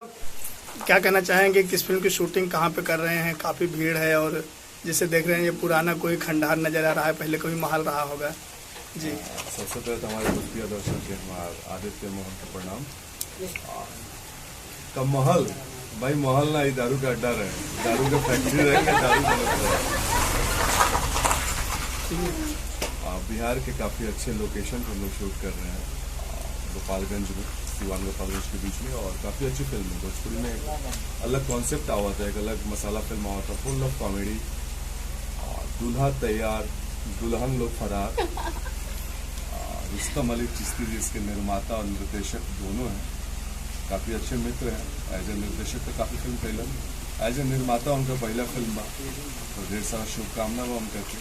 क्या कहना चाहेंगे किस फिल्म की शूटिंग कहाँ पे कर रहे हैं? काफ़ी भीड़ है और जिसे देख रहे हैं ये पुराना कोई खंडहर नज़र आ रहा है, पहले कोई महल रहा होगा जी। सबसे पहले तो हमारे मुफ्ती दर्शन के आदित्य मोहन का प्रणाम। का महल भाई महल ना, दारू का अड्डा रहे, दारू का फैक्ट्री रहे, दारू का बिहार के काफ़ी अच्छे लोकेशन पर हम लोग शूट कर रहे हैं, गोपालगंज में, सिवान गोपालगंज के बीच में, और काफ़ी अच्छी फिल्म है। भोजपुरी में एक अलग कॉन्सेप्ट आवा था, एक अलग मसाला फिल्म आवा था, फुल ऑफ कॉमेडी। दूल्हा तैयार दुल्हन लोग फरार। रुस्तम अली चिश्ती जिसके निर्माता और निर्देशक दोनों हैं, काफ़ी अच्छे मित्र हैं। एज ए निर्देशक तो काफ़ी फिल्म कैलन, एज ए निर्माता उनका पहला फिल्म बा, तो ढेर सारा शुभकामना बा उनका के।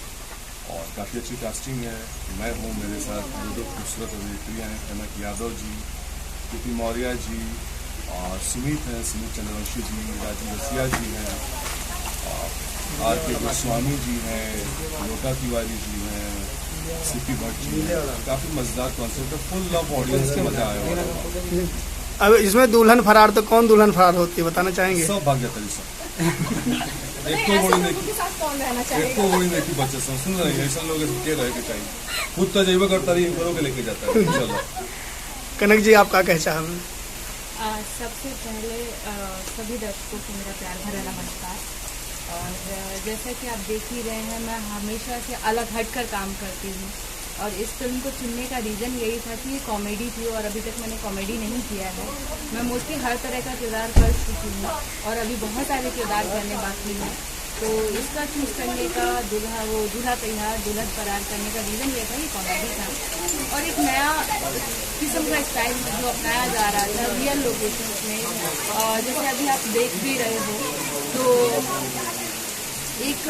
और काफ़ी अच्छी कास्टिंग है। मैं हूँ, मेरे साथ दो खूबसूरत अभिनेत्रियाँ हैं, कनक यादव जी, कृति मौर्य जी, और सुमित हैं, सुमित चंद्रवंशी जी, राजीव रसिया जी हैं, आर के गोस्वामी जी हैं, लोटा तिवारी जी हैं, सीपी भट्ट जी हैं। काफ़ी मजेदार कॉन्सेप्ट है, फुल लव ऑडियंस के मजा आया। अब इसमें दुल्हन फरार, तो कौन दुल्हन फरार होती है बताना चाहेंगे? सब भाग जाता है सब। एक तो गोली देखी बच्चे सब सुन रहे हैं, ऐसा लोग के रहे के चाहिए, खुद तो जैब करता रही करो के लेके जाता है इंशाल्लाह। कनक जी आपका कैसा है? सबसे पहले सभी दर्शकों को मेरा प्यार भरा नमस्कार। और जैसा कि आप देख ही रहे हैं, मैं हमेशा से अलग हटकर काम करती हूँ, और इस फिल्म को चुनने का रीज़न यही था कि ये कॉमेडी थी, और अभी तक मैंने कॉमेडी नहीं किया है। मैं मोस्टली हर तरह का किरदार कर चुकी हूँ, और अभी बहुत सारे किरदार करने बाकी हैं। तो इसका चूज़ करने का दूल्हा तैयार दुल्हन फरार करने का रीज़न ये था कि कॉमेडी था, और एक नया किस्म का स्टाइल जो अपनाया जा रहा था रियल लोकेशंस में। और जैसे अभी आप देख भी रहे हो, तो एक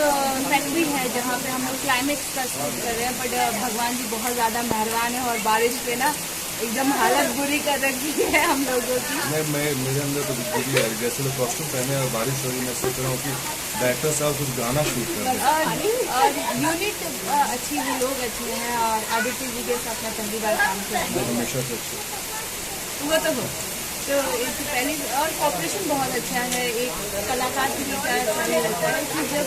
फैक्ट्री है जहाँ पे हम लोग क्लाइमेक्स का शूट कर रहे हैं, बट भगवान जी बहुत ज़्यादा मेहरबान है, और बारिश पे ना एकदम हालत बुरी कर रखी है हम लोगों की। मैं मेरे अंदर तो बुरी है, जैसे लोग कॉस्ट्यूम पहने और बारिश हो रही, मैं सोच रहा हूँ कि डायरेक्टर साहब कुछ गाना शूट कर रहे हैं। और यूनिट अच्छी है, लोग अच्छे हैं, और आदित्य जी के साथ मैं पहली बार काम कर रही हूँ, हमेशा से अच्छे वो तो हो। तो एक पहली और कॉपरेशन बहुत अच्छा है। एक कलाकार के लिए क्या अच्छा लगता है कि जब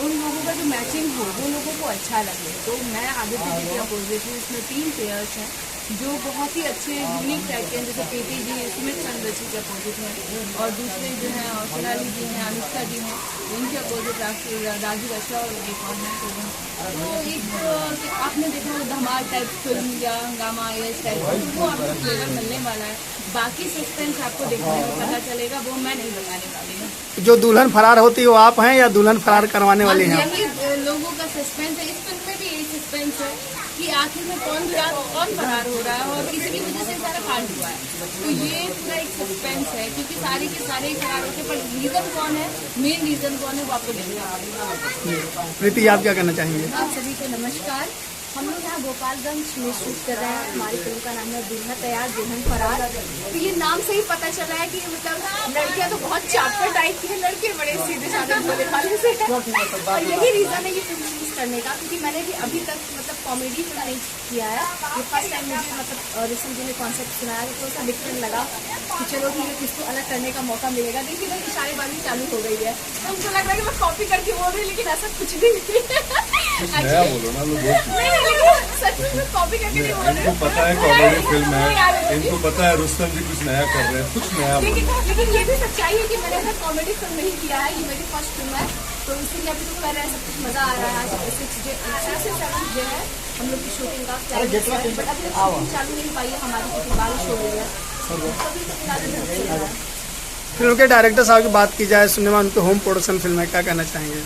उन लोगों का जो मैचिंग हो वो लोगों को अच्छा लगे। तो मैं आदित्य जी के अपोजिट हूँ। इसमें 3 प्लेयर्स हैं जो बहुत ही अच्छे यूनिक टाइप के हैं, जैसे प्रीति जी सुमित चंद्र जी के अपोजिट हैं, और दूसरे जो हैं और सोनाली जी हैं, अनुष्का जी हैं, इनके अपोजिट राजू रक्षा और एक और हैं। तो एक आपने देखा हो धमाल टाइप फिल्म या हंगामा या इस टाइप का, वो आपको फ्लेवर मिलने वाला है। बाकी सस्पेंस आपको देखने में पता चलेगा, वो मैं नहीं बताने वाली हूँ। जो दुल्हन फरार होती है वो आप हैं या दुल्हन फरार करवाने वाली हैं? यही लोगों का सस्पेंस है। इस फिल्म में भी यही सस्पेंस है कि आखिर में कौन फरार हो रहा है, और किसकी वजह से सारा कांड हुआ है। तो ये पूरा एक सस्पेंस है, क्योंकि सारे के सारे फरार होते हैं, पर रीजन कौन है, मेन रीजन कौन है, वो आपको देखना। प्रीति आप क्या कहना चाहेंगे? आप सभी को नमस्कार। हम लोग यहाँ गोपालगंज में शूट कर रहे हैं। हमारी फिल्म का नाम है दूल्हा तैयार दुल्हन फरार। तो ये नाम से ही पता चला है कि मतलब लड़कियाँ तो बहुत चापकर टाइप की है, लड़के बड़े सीधे साधे भोले भाले से है। और यही रीज़न है ये फिल्म रिलीज करने का, क्योंकि मैंने भी अभी तक मतलब कॉमेडी फिल्म नहीं किया है। ये फर्स्ट टाइम मुझे मतलब ऋषि जी ने कॉन्सेप्ट सुनाया, तो थोड़ा डिफरेंट लगा कि चलो ठीक है, किसको अलग करने का मौका मिलेगा। देखिए भाई इशारेबाजी चालू हो गई है, तो मुझे लग रहा है कि मैं कॉपी करके बोल रही हूँ, लेकिन ऐसा कुछ भी नहीं नया बोलो ना, लोग सच में कॉपी करके नहीं बोल रहे। इनको पता है कॉमेडी फिल्म है, इनको पता है रुस्तम जी कुछ नया कर रहे हैं, कुछ नया बोलो। लेकिन ये भी सच्चाई है कि मैंने अगर कॉमेडी फिल्म नहीं किया है, ये मेरी फर्स्ट फिल्म है, तो इसीलिए अभी तो कर रहे हैं, सब कुछ मजा आ रहा है। आज 6 जो है हम लोग की शूटिंग का बट अभी शूटिंग चालू नहीं पाई है हमारी, क्योंकि बारिश हो गई है। फिल्म के डायरेक्टर साहब की बात की जाए, सुनने में उनकी होम प्रोडक्शन फिल्म है, क्या कहना चाहेंगे?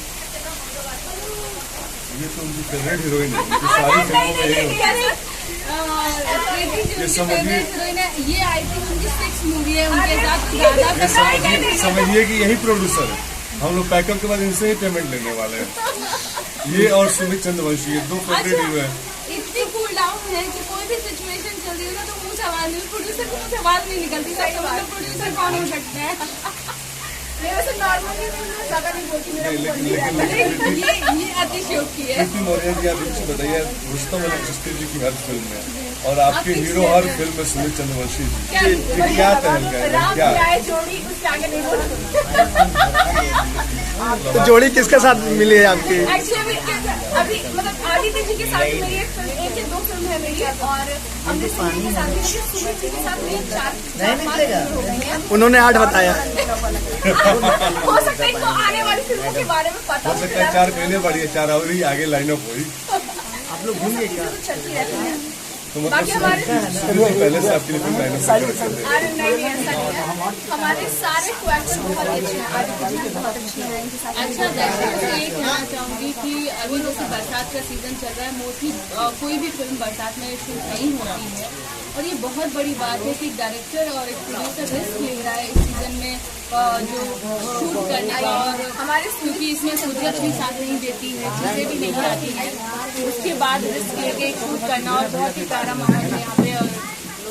ये तो उनकी फेवरेट हीरोइन है, सारी फिल्मों में यही होती है। ये आई थिंक उनकी 6 मूवी है, उनके साथ समझिए कि यही प्रोड्यूसर है। हम लोग पैकअप के बाद इनसे ही पेमेंट लेने वाले हैं। ये और सुमित चंद्रवंशी, ये 2 फेवरेट हीरो है। इतनी कूल डाउन है कि कोई भी सिचुएशन चल रही है ना, तो मुँह सवाल नहीं, प्रोड्यूसर को मुँह सवाल नहीं निकलती, प्रोड्यूसर कौन हो सकता है। मेरे से नॉर्मली ज्यादा नहीं बोलती, मेरा नहीं, बोल लेकिन- नहीं रहता। लेकिन- ये अतिशयोक्ति है। प्रीति मौर्य जी, आप मुझे बताइए, रुस्तम अली चिश्ती जी की हर फिल्म में और आपके हीरो हर फिल्म में सुमित चंद्रवंशी जी, ये क्या तहलका है, राम क्या? की आए जोड़ी, उसके आगे नहीं बोलती। तो जोड़ी किसके साथ मिली है आपकी? एक्चुअली अभी मतलब आदित्य जी के साथ मेरी एक या दो फिल्म है मेरी, और अमृत सिंह जी के साथ मेरी, सुमित जी के साथ मेरी 4-5 फिल्म हो गई है। उन्होंने 8 बताया। हो सकता है इनको आने वाली फिल्मों के बारे में पता हो सकता है 4 पहले बढ़ी है, 4 और ही आगे लाइनअप हुई, आप लोग घूम गए चलती रहती है। तो मतलब बाकी हमारे पहले से आपकी फिल्म लाइनअप अरे नहीं ऐसा नहीं है, हमारे सारे क्वेश्चन बहुत अच्छे हैं, आदित्य जी बहुत अच्छे हैं, इनके साथ अच्छा, दर्शकों से ये कहना चाहूँगी कि अभी जैसे बरसात का सीजन चल रहा है, मोस्टली कोई भी फिल्म बरसात में शूट नहीं होती है, और ये बहुत बड़ी बात है कि डायरेक्टर और एक प्रोड्यूसर रिस्क ले रहा है इस सीजन में जो शूट करने का, और हमारे क्योंकि इसमें कुदरत भी साथ नहीं देती है, चीज़ें भी नहीं आती हैं, उसके बाद रिस्क लेके शूट करना, और बहुत ही प्यारा माहौल है यहाँ पे, और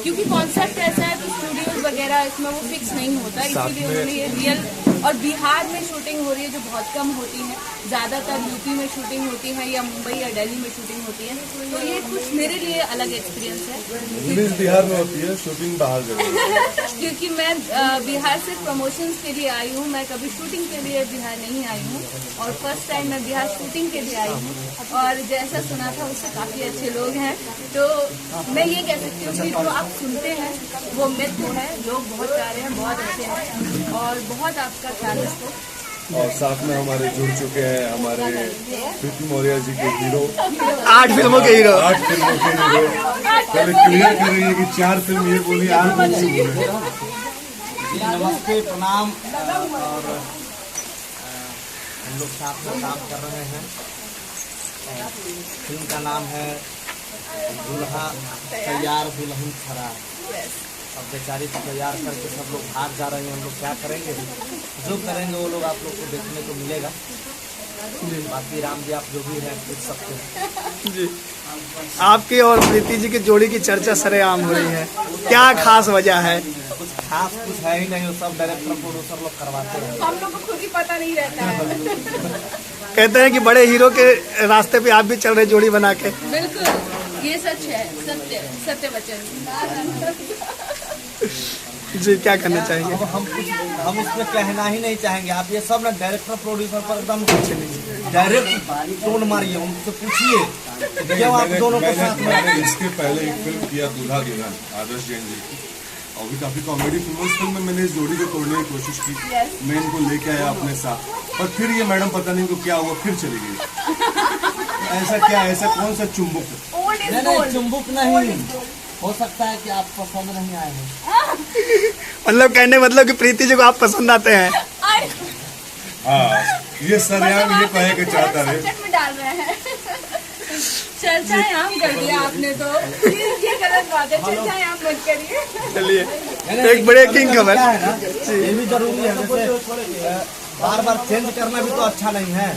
क्योंकि कॉन्सेप्ट ऐसा है तो स्टूडियोज वगैरह इसमें वो फिक्स नहीं होता, इसीलिए उन्होंने ये रियल, और बिहार में शूटिंग हो रही है जो बहुत कम होती है, ज़्यादातर यूपी में शूटिंग होती है या मुंबई या दिल्ली में शूटिंग होती है, तो ये कुछ मेरे लिए अलग एक्सपीरियंस है। रिलीज बिहार में होती है, शूटिंग बाहर जगह। क्योंकि मैं बिहार से प्रमोशंस के लिए आई हूँ, मैं कभी शूटिंग के लिए बिहार नहीं आई हूँ, और फर्स्ट टाइम मैं बिहार शूटिंग के लिए आई हूँ, और जैसा सुना था उससे काफ़ी अच्छे लोग हैं, तो मैं ये कह सकती हूँ कि जो आप सुनते हैं वो मिथ है, लोग बहुत प्यारे हैं, बहुत अच्छे हैं, और बहुत आपका ख्याल रखो। और साथ में हमारे जुड़ चुके हैं हमारे प्रीति मौर्य जी के हीरो, 8 फिल्मों के हीरो। 8 फिल्मों के हीरो। पहले क्लियर कर रही है कि 4 फिल्म ये बोली, 8 फिल्म बोले। जी नमस्ते, प्रणाम। और हम लोग साथ में काम कर रहे हैं। फिल्म का नाम है दुल्हा तैयार दुल्हन फरार। अब बेचारी को तैयार करके सब लोग भाग जा रहे हैं, हम लोग क्या करेंगे? जो करेंगे वो लोग आप लोग को देखने को मिलेगा। बाकी राम जी आप जो भी है पूछ सकते हैं। जी, आपकी और प्रीति जी की जोड़ी की चर्चा सरेआम हो रही है, क्या खास वजह है? कुछ खास कुछ है ही नहीं, वो सब डायरेक्टर प्रोड्यूसर लोग करवाते हैं। हम लोग को खुद ही पता नहीं रहता है। कहते हैं कि बड़े हीरो के रास्ते पे आप भी चल रहे जोड़ी बना के। बिल्कुल, ये सच है, सत्य वचन। जी, क्या करना चाहिए? अब हम उसमें कहना ही नहीं चाहेंगे। आप ये सब ना डायरेक्टर प्रोड्यूसर पर एकदम डायरेक्ट टोन मारिए, उनसे पूछिए क्यों आप दोनों के साथ में। मैंने इसके पहले एक फिल्म किया दूल्हा दुल्हन, आदर्श जैन जी की, और भी काफी कॉमेडी फिल्म। उस फिल्म में मैंने इस जोड़ी को तोड़ने की कोशिश की, मैं इनको लेके आया अपने साथ, पर फिर ये मैडम पता नहीं इनको क्या हुआ, फिर चली गई। ऐसा क्या, ऐसा कौन सा चुंबक? ओल्ड इज नहीं गोल्ड। चुंबक नहीं, हो सकता है कि आप पसंद नहीं आए हैं। मतलब कहने का मतलब कि प्रीति जी को आप पसंद आते हैं। हाँ, ये सरेआम ये कहे के चाहता रहे। सब्जेक्ट में डाल रहे हैं। चर्चाएं आम कर दिया आपने तो। ये गलत बात है, चर्चाएं आप मत करिए। चलिए, एक ब्रेकिंग खबर। क्या है ना, ये भी जरूरी है। जैसे बार बार चेंज करना भी तो अच्छा नहीं है।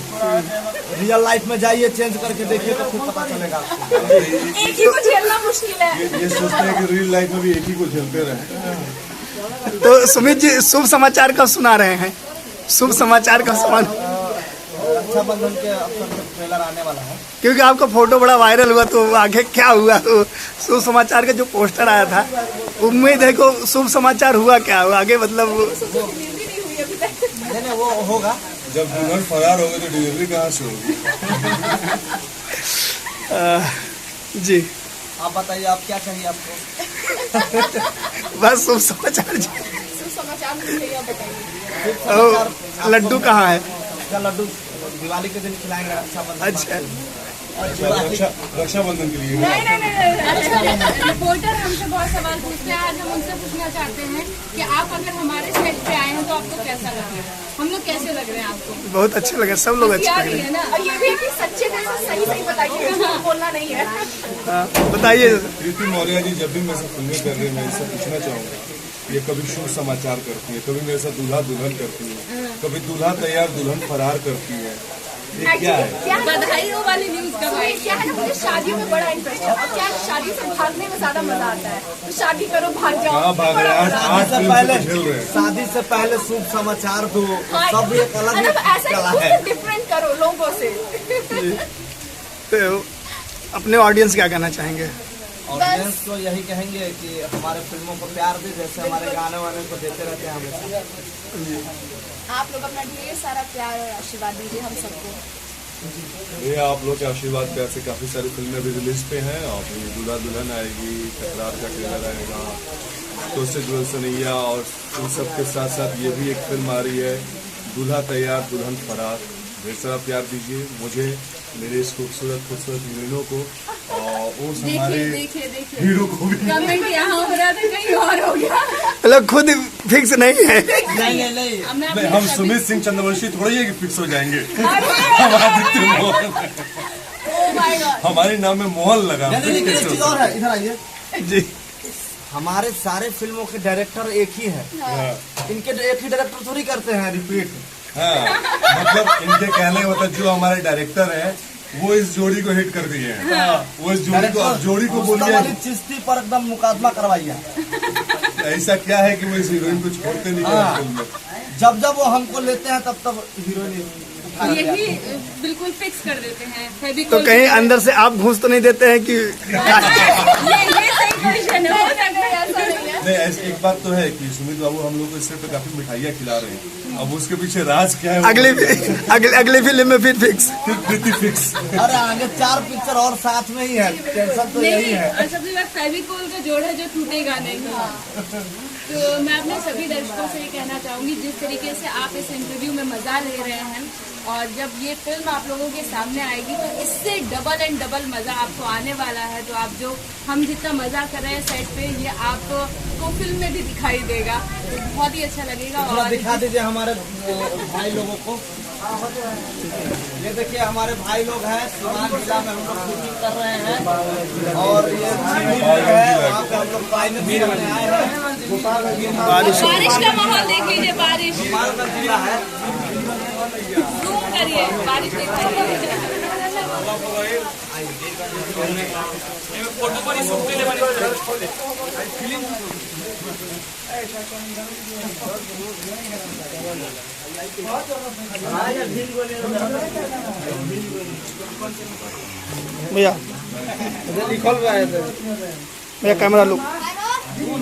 रियल लाइफ में जाइए, चेंज करके देखिए तो फिर पता चलेगा आपको। एक ही को झेलना मुश्किल है। ये सोचते हैं कि रियल लाइफ में भी एक ही को झेलते रहे। तो सुमित जी, शुभ समाचार कब सुना रहे हैं? शुभ समाचार कब सुना? रक्षाबंधन के अवसर पर ट्रेलर आने वाला है। क्योंकि आपका फोटो बड़ा वायरल हुआ, तो आगे क्या हुआ? तो शुभ समाचार का जो पोस्टर आया था, उम्मीद है को शुभ समाचार हुआ, क्या हुआ आगे? मतलब नहीं वो होगा। जब दुल्हन फरार हो गए तो डिलीवरी कहाँ से होगी? जी, आप बताइए, आप क्या चाहिए आपको? बस शुभ समाचार जी। समाचार मुझे आप बताइए। तो लड्डू कहाँ है? इसका लड्डू दिवाली के दिन खिलाएंगे, रक्षाबंधन। अच्छा, रक्षाबंधन के लिए। अच्छा, रिपोर्टर हमसे बहुत सवाल पूछते हैं, आज हम उनसे पूछना चाहते हैं कि आप अगर हमारे सेट पे आए हैं तो आपको कैसा लग रहा है? हम लोग कैसे लग रहे हैं आपको? बहुत अच्छे लगे, सब लोग अच्छे क्या लग भी रहे है हैं। ना। और ये भी है कि सच्चे दिल से सही सही बताइए, झूठ बोलना नहीं है। बताइए। प्रीति मौर्य जी जब भी मेरे से फिल्में कर रहे हैं, मैं इससे पूछना चाहूँगा, ये कभी शुभ समाचार करती है, कभी मेरे साथ दूल्हा दुल्हन करती है, कभी दूल्हा तैयार दुल्हन फरार करती है, ये क्या है? क्या है ना, बधाइयों वाली न्यूज का भाई। क्या है ना, मुझे शादियों में बड़ा इंटरेस्ट है और क्या है, शादी से भागने में ज्यादा मजा आता है। तो शादी करो, भाग जाओ। कहाँ भाग रहे हैं? आज शादी 8 से फिल्म पहले से खेल रहे हैं। शादी से पहले शुभ समाचार दो, हाँ, सब एक अलग ही मतलब ऐसा कला कुछ है। डिफरेंट करो लोगों से। तो अपने ऑडियंस क्या कहना चाहेंगे? ऑडियंस को यही कहेंगे कि हमारे फिल्मों को प्यार दे, जैसे हमारे गाने वाने को देते रहते हैं हमेशा। आप लोग अपना ढेर सारा प्यार और आशीर्वाद दीजिए हम सबको। ये आप लोग के आशीर्वाद प्यार से काफी सारी फिल्में अभी रिलीज पे हैं और ये दूल्हा दुल्हन आएगी, तकरार का ट्रेलर आएगा, तो से जुड़ल सनैया, और इन सब के साथ साथ ये भी एक फिल्म आ रही है दूल्हा तैयार दुल्हन फरार। ढेर सारा प्यार दीजिए मुझे, मेरे इस खूबसूरत हीरोइनों को, और वो हमारे देखिए हीरो को भी। कमेंट यहाँ हो रहा था, कहीं और हो गया। मतलब खुद फिक्स नहीं है। नहीं अब मैं नहीं, अपने हम सभी- सुमित सिंह चंद्रवंशी थोड़ी है कि फिक्स हो जाएंगे। Oh my God। हमारे नाम में मोहन लगा। नहीं, लेकिन एक चीज और है, इधर आइए। जी हमारे सारे फिल्मों के डायरेक्टर एक ही है, इनके एक ही डायरेक्टर थोड़ी करते हैं रिपीट। हाँ, मतलब इनके कहने का मतलब जो हमारे डायरेक्टर है वो इस जोड़ी को हिट कर दिए हैं। वो इस जोड़ी को उसका बोलिए वाली चिश्ती पर एकदम मुकादमा करवाइए। ऐसा क्या है कि वो इस हीरोइन को छोड़ते नहीं हाँ। फिल्म में। जब वो हमको लेते हैं तब हीरोइन यही बिल्कुल फिक्स कर देते हैं तो फेविकोल। कहीं अंदर से आप घूस तो नहीं देते हैं कि ये सही क्वेश्चन है। ऐसा नहीं है। नहीं, ऐसी एक बात तो है कि सुमित बाबू हम लोग को इस पे काफी मिठाइयाँ खिला रहे हैं। अब उसके पीछे राज क्या है वो अगले फिल्म में फिर फिक्स। फिर प्रीति फिक्स। अरे आगे 4 पिक्चर और साथ में ही है, टेंशन तो यही नहीं, है। और सबसे बड़ा फेविकोल का जोड़ है जो टूटेगा नहीं। तो मैं अपने सभी दर्शकों से ये कहना चाहूंगी, जिस तरीके से आप इस इंटरव्यू में मजा ले रहे हैं और जब ये फिल्म आप लोगों के सामने आएगी तो इससे डबल एंड डबल मजा आपको आने वाला है। तो आप जो हम जितना मजा कर रहे हैं सेट पे, ये आपको फिल्म में भी दिखाई देगा, तो बहुत ही अच्छा लगेगा। थोड़ा और दिखा दीजिए हमारे भाई लोगों को। ये देखिए हमारे भाई लोग हैं, सिवान जिला में हम लोग शूटिंग कर रहे हैं, और ये है वहाँ पे हम लोग फाइनल करने आए हैं। बारिश का माहौल देख लीजिए, बारिश गोपालगंज जिला है। जूम करिए, बारिश दिखाई भैया निकल रहे थे। भैया कैमरा लो।